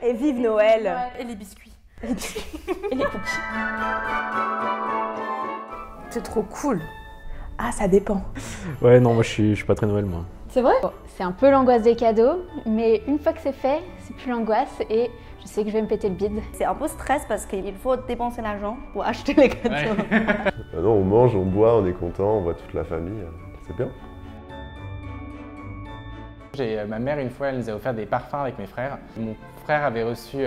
Et vive Noël. Et les biscuits. Et les cookies. C'est trop cool. Ah, ça dépend. Ouais, non, moi je suis pas très Noël, moi. C'est vrai? C'est un peu l'angoisse des cadeaux, mais une fois que c'est fait, c'est plus l'angoisse et je sais que je vais me péter le bide. C'est un peu stress parce qu'il faut dépenser l'argent pour acheter les cadeaux. Ouais. Non, on mange, on boit, on est content, on voit toute la famille, c'est bien. Ma mère, une fois, elle nous a offert des parfums avec mes frères. Mon frère avait reçu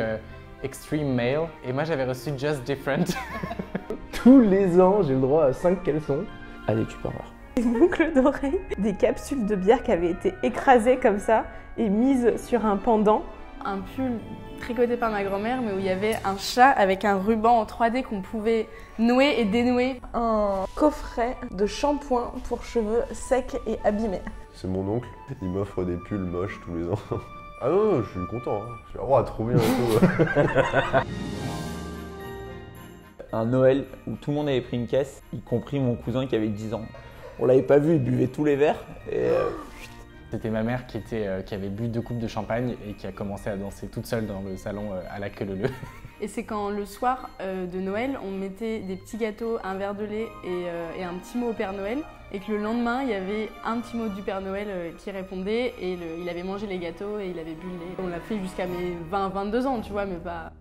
Extreme Male et moi j'avais reçu Just Different. Tous les ans, j'ai le droit à 5 caleçons. Allez, tu peux avoir. Une boucle d'oreille, des capsules de bière qui avaient été écrasées comme ça et mises sur un pendant. Un pull tricoté par ma grand-mère, mais où il y avait un chat avec un ruban en 3D qu'on pouvait nouer et dénouer. Un coffret de shampoing pour cheveux secs et abîmés. C'est mon oncle, il m'offre des pulls moches tous les ans. Ah non, je suis content, hein. Je suis oh, trop bien et tout. Un Noël où tout le monde avait pris une caisse, y compris mon cousin qui avait 10 ans. On l'avait pas vu, il buvait tous les verres et C'était ma mère qui avait bu 2 coupes de champagne et qui a commencé à danser toute seule dans le salon à la queue leu. Et c'est quand le soir de Noël, on mettait des petits gâteaux, un verre de lait et un petit mot au Père Noël. Et que le lendemain, il y avait un petit mot du Père Noël qui répondait et il avait mangé les gâteaux et il avait bu le lait. On l'a fait jusqu'à mes 20-22 ans, tu vois, mais pas...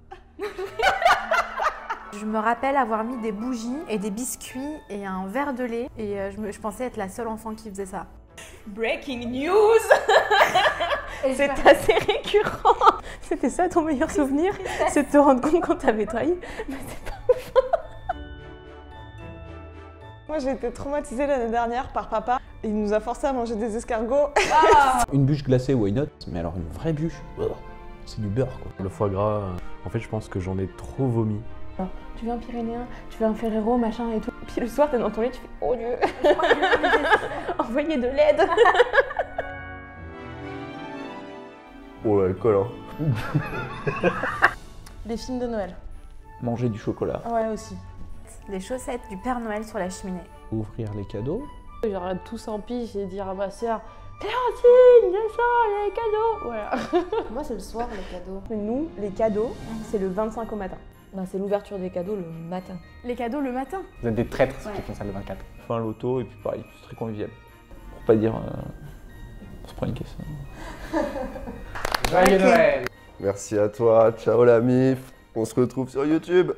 Je me rappelle avoir mis des bougies et des biscuits et un verre de lait et je pensais être la seule enfant qui faisait ça. Breaking news. C'est assez récurrent. C'était ça ton meilleur souvenir? C'est de te rendre compte quand t'avais trahi? Mais c'est pas ouf. Moi, j'ai été traumatisée l'année dernière par papa. Il nous a forcé à manger des escargots. Une bûche glacée, why not? Mais alors une vraie bûche, c'est du beurre quoi. Le foie gras, en fait, je pense que j'en ai trop vomi. Tu veux un Pyrénéen, tu veux un Ferrero, machin et tout. Puis le soir, t'es dans ton lit, tu fais oh Dieu, envoyez de l'aide. Oh l'alcool, hein. Les films de Noël. manger du chocolat. Ouais, aussi. Les chaussettes du Père Noël sur la cheminée. Ouvrir les cadeaux. J'arrête tous en pige et dire à ma soeur Clémentine, descends, il y a les cadeaux. Voilà. Moi, c'est le soir, les cadeaux. Nous, les cadeaux, c'est le 25 au matin. Ben, c'est l'ouverture des cadeaux le matin. Les cadeaux le matin. Vous êtes des traîtres ceux qui font ça le 24. Fin l'auto et puis pareil, c'est très convivial. Pour pas dire, on se prend une caisse. Joyeux Noël! Merci à toi, ciao la MIF, on se retrouve sur YouTube.